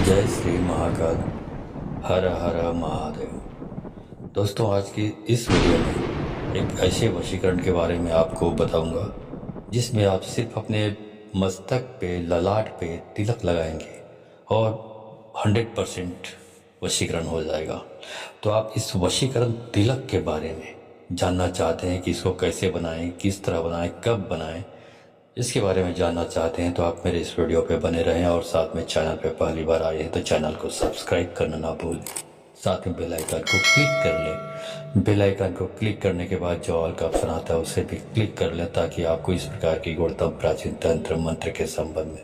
जय श्री महाकाल। हर हर महादेव। दोस्तों, आज की इस वीडियो में एक ऐसे वशीकरण के बारे में आपको बताऊंगा जिसमें आप सिर्फ अपने मस्तक पे, ललाट पे तिलक लगाएंगे और 100% वशीकरण हो जाएगा। तो आप इस वशीकरण तिलक के बारे में जानना चाहते हैं कि इसको कैसे बनाएं, किस तरह बनाएं, कब बनाएं, इसके बारे में जानना चाहते हैं तो आप मेरे इस वीडियो पे बने रहें। और साथ में चैनल पे पहली बार आए हैं तो चैनल को सब्सक्राइब करना ना भूलें। साथ में बेल आइकन को क्लिक कर लें। बेल आइकन को क्लिक करने के बाद जो ऑल का ऑप्शन आता है उसे भी क्लिक कर लें ताकि आपको इस प्रकार की गुणतम प्राचीन तंत्र मंत्र के संबंध में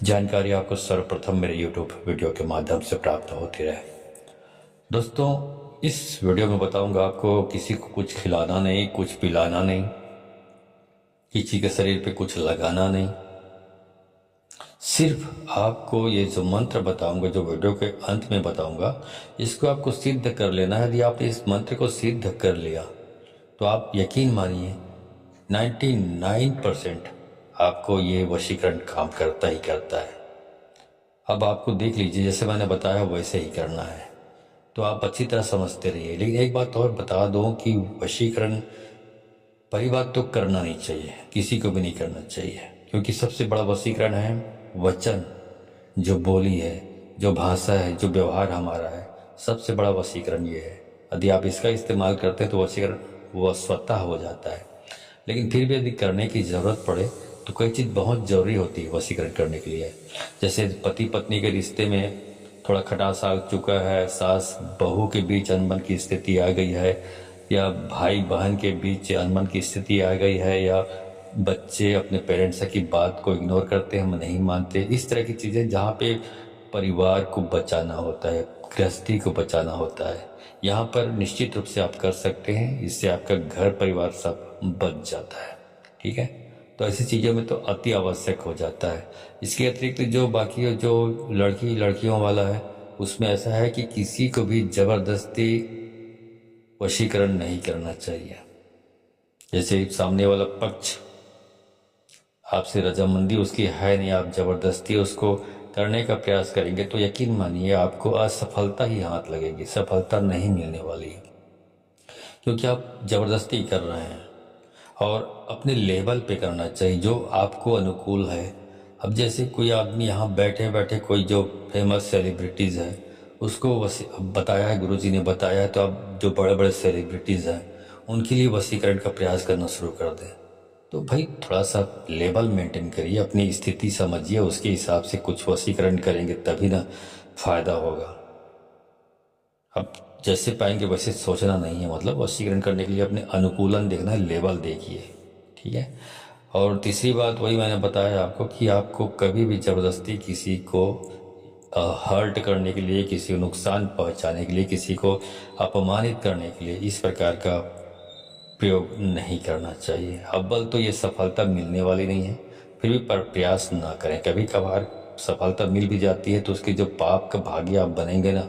जानकारी आपको सर्वप्रथम मेरे यूट्यूब वीडियो के माध्यम से प्राप्त होती रहे। दोस्तों, इस वीडियो में बताऊंगा आपको किसी को कुछ खिलाना नहीं, कुछ पिलाना नहीं, किसी के शरीर पे कुछ लगाना नहीं। सिर्फ आपको ये जो मंत्र बताऊंगा, जो वीडियो के अंत में बताऊंगा, इसको आपको सिद्ध कर लेना है। यदि आपने इस मंत्र को सिद्ध कर लिया तो आप यकीन मानिए 99% आपको ये वशीकरण काम करता ही करता है। अब आपको देख लीजिए, जैसे मैंने बताया वैसे ही करना है तो आप अच्छी तरह समझते रहिए। लेकिन एक बात और बता दूं कि वशीकरण पहली बात तो करना नहीं चाहिए, किसी को भी नहीं करना चाहिए, क्योंकि सबसे बड़ा वशीकरण है वचन, जो बोली है, जो भाषा है, जो व्यवहार हमारा है, सबसे बड़ा वशीकरण ये है। यदि आप इसका इस्तेमाल करते हैं तो वशीकरण वो स्वतः हो जाता है। लेकिन फिर भी यदि करने की ज़रूरत पड़े तो कोई चीज़ बहुत ज़रूरी होती है वशीकरण करने के लिए। जैसे पति पत्नी के रिश्ते में थोड़ा खटास आ चुका है, सास बहू के बीच अनबन की स्थिति आ गई है, या भाई बहन के बीच अनबन की स्थिति आ गई है, या बच्चे अपने पेरेंट्स की बात को इग्नोर करते हैं, हम नहीं मानते, इस तरह की चीज़ें जहाँ पे परिवार को बचाना होता है, गृहस्थी को बचाना होता है, यहाँ पर निश्चित रूप से आप कर सकते हैं। इससे आपका घर परिवार सब बच जाता है। ठीक है, तो ऐसी चीज़ों में तो अति आवश्यक हो जाता है। इसके अतिरिक्त जो बाकी जो लड़कियों वाला है उसमें ऐसा है कि किसी को भी ज़बरदस्ती वशीकरण नहीं करना चाहिए। जैसे सामने वाला पक्ष आपसे रजामंदी उसकी है नहीं, आप जबरदस्ती उसको करने का प्रयास करेंगे तो यकीन मानिए आपको असफलता ही हाथ लगेगी, सफलता नहीं मिलने वाली है, क्योंकि आप जबरदस्ती कर रहे हैं। और अपने लेवल पे करना चाहिए जो आपको अनुकूल है। अब जैसे कोई आदमी यहाँ बैठे बैठे कोई जो फेमस सेलिब्रिटीज़ है उसको बताया है, गुरुजी ने बताया है, तो अब जो बड़े बड़े सेलिब्रिटीज़ हैं उनके लिए वशीकरण का प्रयास करना शुरू कर दें। तो भाई थोड़ा सा लेवल मेंटेन करिए, अपनी स्थिति समझिए, उसके हिसाब से कुछ वशीकरण करेंगे तभी ना फायदा होगा। अब जैसे पाएंगे वैसे सोचना नहीं है, मतलब वशीकरण करने के लिए अपने अनुकूलन देखना है, लेवल देखिए। ठीक है, और तीसरी बात वही मैंने बताया आपको कि आपको कभी भी ज़बरदस्ती किसी को हर्ट करने के लिए, किसी को नुकसान पहुंचाने के लिए, किसी को अपमानित करने के लिए इस प्रकार का प्रयोग नहीं करना चाहिए। अव्वल तो ये सफलता मिलने वाली नहीं है, फिर भी प्रयास ना करें। कभी कभार सफलता मिल भी जाती है तो उसके जो पाप का भागी आप बनेंगे ना,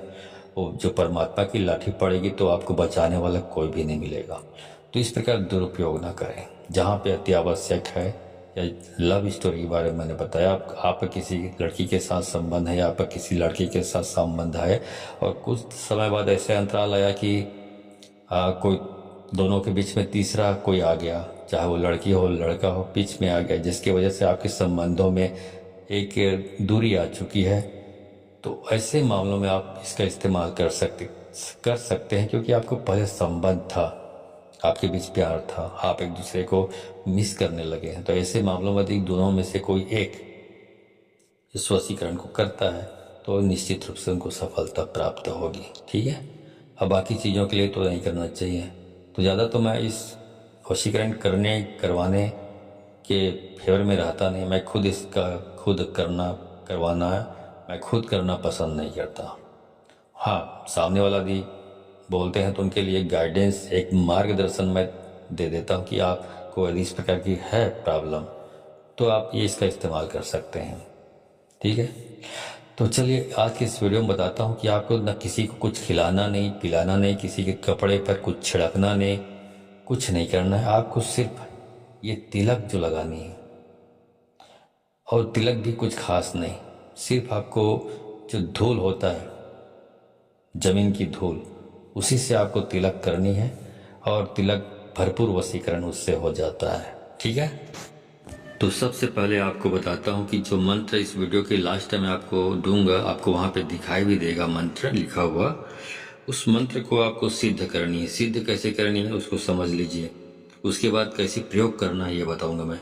वो जो परमात्मा की लाठी पड़ेगी तो आपको बचाने वाला कोई भी नहीं मिलेगा। तो इस प्रकार दुरुपयोग ना करें। जहाँ पे अति आवश्यक है, या लव स्टोरी के बारे में मैंने बताया, आपका किसी लड़की के साथ संबंध है या आपका किसी लड़की के साथ संबंध है और कुछ समय बाद ऐसे अंतराल आया कि कोई दोनों के बीच में तीसरा कोई आ गया, चाहे वो लड़की हो लड़का हो, बीच में आ गया, जिसकी वजह से आपके संबंधों में एक दूरी आ चुकी है, तो ऐसे मामलों में आप इसका इस्तेमाल कर सकते हैं, क्योंकि आपको पहले संबंध था, आपके बीच प्यार था, आप एक दूसरे को मिस करने लगे हैं। तो ऐसे मामलों में यदि दोनों में से कोई एक इस वशीकरण को करता है तो निश्चित रूप से उनको सफलता प्राप्त होगी। ठीक है, अब बाकी चीज़ों के लिए तो नहीं करना चाहिए। तो ज़्यादा तो मैं इस वशीकरण करवाने के फेवर में रहता नहीं। मैं खुद इसका करवाना मैं खुद करना पसंद नहीं करता। हाँ, सामने वाला भी बोलते हैं तो उनके लिए गाइडेंस, एक मार्गदर्शन मैं दे देता हूँ कि आपको यदि इस प्रकार की है प्रॉब्लम तो आप ये इसका इस्तेमाल कर सकते हैं। ठीक है, तो चलिए आज की इस वीडियो में बताता हूँ कि आपको न किसी को कुछ खिलाना नहीं, पिलाना नहीं, किसी के कपड़े पर कुछ छिड़कना नहीं, कुछ नहीं करना है। आपको सिर्फ ये तिलक जो लगानी है, और तिलक भी कुछ खास नहीं, सिर्फ आपको जो धूल होता है, जमीन की धूल, उसी से आपको तिलक करनी है और तिलक भरपूर वशीकरण उससे हो जाता है। ठीक है, तो सबसे पहले आपको बताता हूँ कि जो मंत्र इस वीडियो के लास्ट में आपको दूंगा, आपको वहाँ पे दिखाई भी देगा मंत्र लिखा हुआ। उस मंत्र को आपको सिद्ध करनी है। सिद्ध कैसे करनी है उसको समझ लीजिए, उसके बाद कैसे प्रयोग करना है ये बताऊंगा मैं।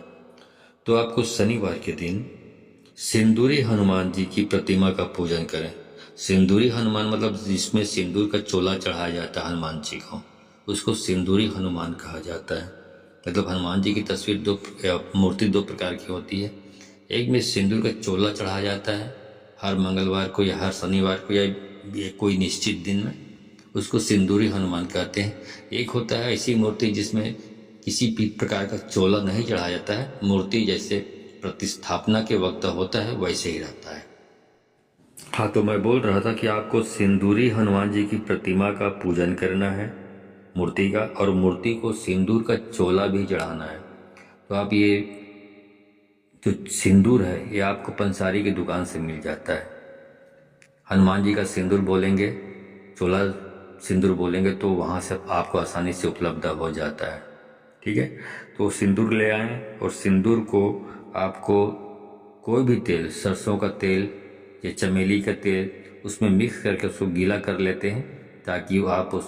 तो आपको शनिवार के दिन सिंदूरी हनुमान जी की प्रतिमा का पूजन करें। सिंदूरी हनुमान मतलब जिसमें सिंदूर का चोला चढ़ाया जाता है हनुमान जी को, उसको सिंदूरी हनुमान कहा जाता है। मतलब हनुमान जी की तस्वीर मूर्ति दो प्रकार की होती है। एक में सिंदूर का चोला चढ़ाया जाता है हर मंगलवार को या हर शनिवार को या कोई निश्चित दिन में, उसको सिंदूरी हनुमान कहते हैं। एक होता है ऐसी मूर्ति जिसमें किसी भी प्रकार का चोला नहीं चढ़ाया जाता है, मूर्ति जैसे प्रतिस्थापना के वक्त होता है वैसे ही रहता है। हाँ, तो मैं बोल रहा था कि आपको सिंदूरी हनुमान जी की प्रतिमा का पूजन करना है, मूर्ति का, और मूर्ति को सिंदूर का चोला भी चढ़ाना है। तो आप ये जो सिंदूर है ये आपको पंसारी की दुकान से मिल जाता है। हनुमान जी का सिंदूर बोलेंगे, चोला सिंदूर बोलेंगे तो वहाँ से आपको आसानी से उपलब्ध हो जाता है। ठीक है, तो सिंदूर ले आएं और सिंदूर को आपको कोई भी तेल, सरसों का तेल या चमेली का तेल, उसमें मिक्स करके उसको गीला कर लेते हैं ताकि आप उस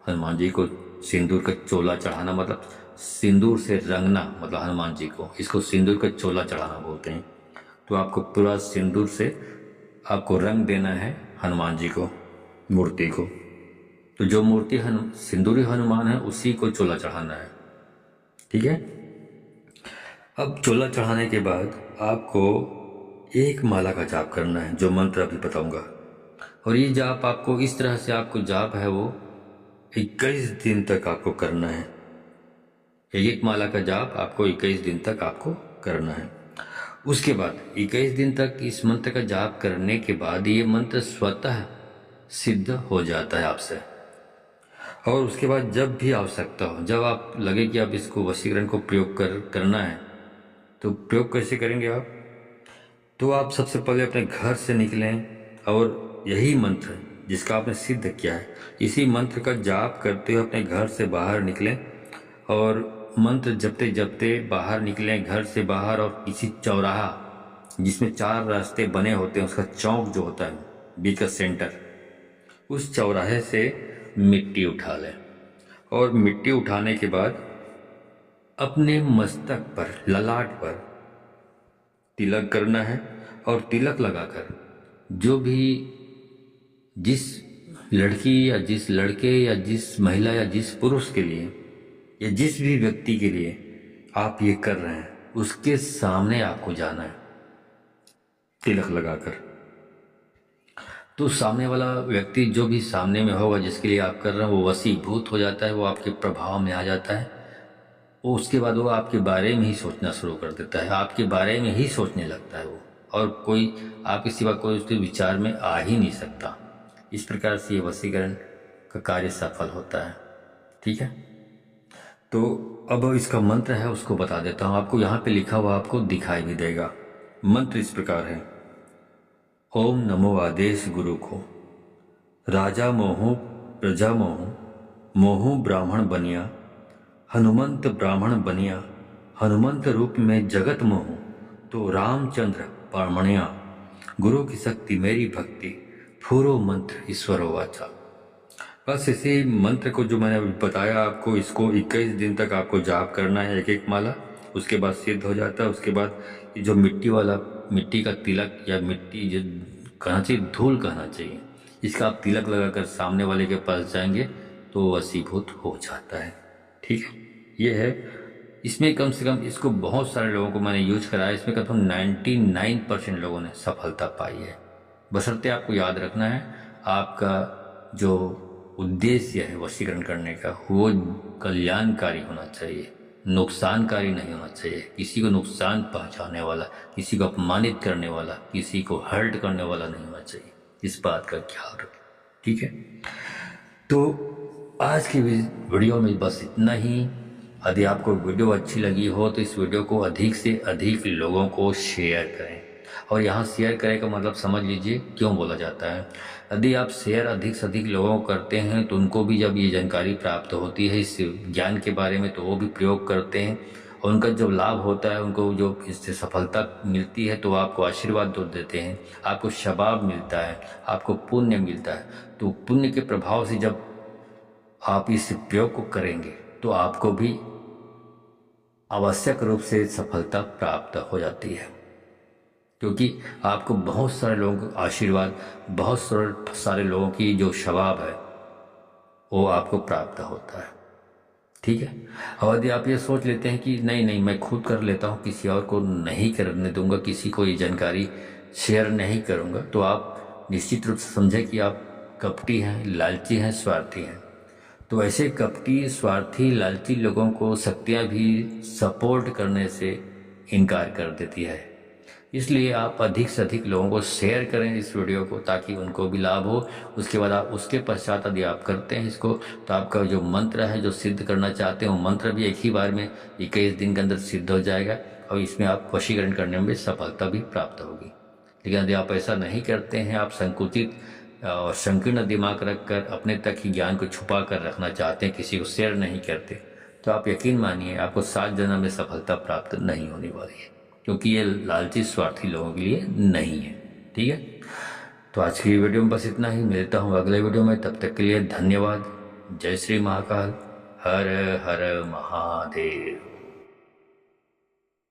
हनुमान जी को सिंदूर का चोला चढ़ाना, मतलब सिंदूर से रंगना, मतलब हनुमान जी को, इसको सिंदूर का चोला चढ़ाना बोलते हैं। तो आपको पूरा सिंदूर से आपको रंग देना है हनुमान जी को, मूर्ति को। तो जो मूर्ति सिंदूरी हनुमान है उसी को चोला चढ़ाना है। ठीक है, अब चोला चढ़ाने के बाद आपको एक माला का जाप करना है, जो मंत्र अभी बताऊंगा। और ये जाप आपको इस तरह से, आपको जाप है वो 21 दिन तक आपको करना है। एक माला का जाप आपको 21 दिन तक आपको करना है। उसके बाद 21 दिन तक इस मंत्र का जाप करने के बाद ये मंत्र स्वतः सिद्ध हो जाता है आपसे। और उसके बाद जब भी आवश्यकता हो, जब आप लगे कि आप इसको वशीकरण को प्रयोग करना है, तो प्रयोग कैसे करेंगे आप? तो आप सबसे पहले अपने घर से निकलें और यही मंत्र जिसका आपने सिद्ध किया है, इसी मंत्र का जाप करते हुए अपने घर से बाहर निकलें और मंत्र जपते जपते बाहर निकलें घर से बाहर, और किसी चौराहा जिसमें 4 रास्ते बने होते हैं, उसका चौक जो होता है बीच का सेंटर, उस चौराहे से मिट्टी उठा लें। और मिट्टी उठाने के बाद अपने मस्तक पर, ललाट पर तिलक करना है। और तिलक लगाकर जो भी, जिस लड़की या जिस लड़के या जिस महिला या जिस पुरुष के लिए या जिस भी व्यक्ति के लिए आप ये कर रहे हैं, उसके सामने आपको जाना है तिलक लगाकर। तो सामने वाला व्यक्ति जो भी सामने में होगा जिसके लिए आप कर रहे हैं, वो वशीभूत हो जाता है, वो आपके प्रभाव में आ जाता है। वो उसके बाद वो आपके बारे में ही सोचना शुरू कर देता है, आपके बारे में ही सोचने लगता है वो, और कोई आपके सिवा कोई उसके विचार में आ ही नहीं सकता। इस प्रकार से ये वशीकरण का कार्य सफल होता है। ठीक है, तो अब इसका मंत्र है उसको बता देता हूँ आपको। यहाँ पे लिखा हुआ आपको दिखाई भी देगा। मंत्र इस प्रकार है, ओम नमो आदेश गुरु को, राजा मोहू प्रजा मोहू, मोहू ब्राह्मण बनिया, हनुमंत ब्राह्मण बनिया, हनुमंत रूप में जगत मोहू, तो रामचंद्र पामणिया, गुरु की शक्ति मेरी भक्ति, फूरो मंत्र ईश्वरो वाचा। बस इसी मंत्र को जो मैंने अभी बताया आपको, इसको 21 दिन तक आपको जाप करना है, एक एक माला। उसके बाद सिद्ध हो जाता है। उसके बाद जो मिट्टी का तिलक, या मिट्टी जो कहना चाहिए, धूल कहना चाहिए, इसका आप तिलक लगाकर सामने वाले के पास जाएंगे तो वशीभूत हो जाता है। ठीक है, ये है। इसमें कम से कम इसको बहुत सारे लोगों को मैंने यूज कराया, इसमें कम से कम 99% लोगों ने सफलता पाई है। बशर्ते आपको याद रखना है, आपका जो उद्देश्य है वशीकरण करने का, वो कल्याणकारी होना चाहिए, नुकसानकारी नहीं होना चाहिए। किसी को नुकसान पहुंचाने वाला, किसी को अपमानित करने वाला, किसी को हर्ट करने वाला नहीं होना चाहिए। इस बात का ख्याल रखें। ठीक है, तो आज की वीडियो में बस इतना ही। यदि आपको वीडियो अच्छी लगी हो तो इस वीडियो को अधिक से अधिक लोगों को शेयर करें। और यहाँ शेयर करें का मतलब समझ लीजिए क्यों बोला जाता है। यदि आप शेयर अधिक से अधिक लोगों को करते हैं तो उनको भी जब ये जानकारी प्राप्त होती है इस ज्ञान के बारे में, तो वो भी प्रयोग करते हैं और उनका जब लाभ होता है, उनको जो इससे सफलता मिलती है, तो आपको आशीर्वाद दो देते हैं, आपको शबाब मिलता है, आपको पुण्य मिलता है। तो पुण्य के प्रभाव से जब आप इस प्रयोग को करेंगे तो आपको भी आवश्यक रूप से सफलता प्राप्त हो जाती है, क्योंकि आपको बहुत सारे लोगों का आशीर्वाद, बहुत सारे लोगों की जो शबाब है वो आपको प्राप्त होता है। ठीक है। और यदि आप ये सोच लेते हैं कि नहीं नहीं मैं खुद कर लेता हूँ, किसी और को नहीं करने दूंगा, किसी को ये जानकारी शेयर नहीं करूँगा, तो आप निश्चित रूप से समझें कि आप कपटी हैं, लालची हैं, स्वार्थी हैं। तो ऐसे कपटी, स्वार्थी, लालची लोगों को शक्तियाँ भी सपोर्ट करने से इनकार कर देती है। इसलिए आप अधिक से अधिक लोगों को शेयर करें इस वीडियो को, ताकि उनको भी लाभ हो। उसके बाद आप उसके पश्चात यदि आप करते हैं इसको, तो आपका जो मंत्र है, जो सिद्ध करना चाहते हैं, वो मंत्र भी एक ही बार में 21 दिन के अंदर सिद्ध हो जाएगा और इसमें आप वशीकरण करने में सफलता भी प्राप्त होगी। लेकिन यदि आप ऐसा नहीं करते हैं, आप संकुचित और संकीर्ण दिमाग रखकर अपने तक ही ज्ञान को छुपा कर रखना चाहते हैं, किसी को शेयर नहीं करते, तो आप यकीन मानिए आपको 7 जन्म में सफलता प्राप्त नहीं होने वाली है, क्योंकि ये लालची स्वार्थी लोगों के लिए नहीं है। ठीक है। तो आज की वीडियो में बस इतना ही, मिलता हूँ अगले वीडियो में। तब तक के लिए धन्यवाद। जय श्री महाकाल। हर हर महादेव।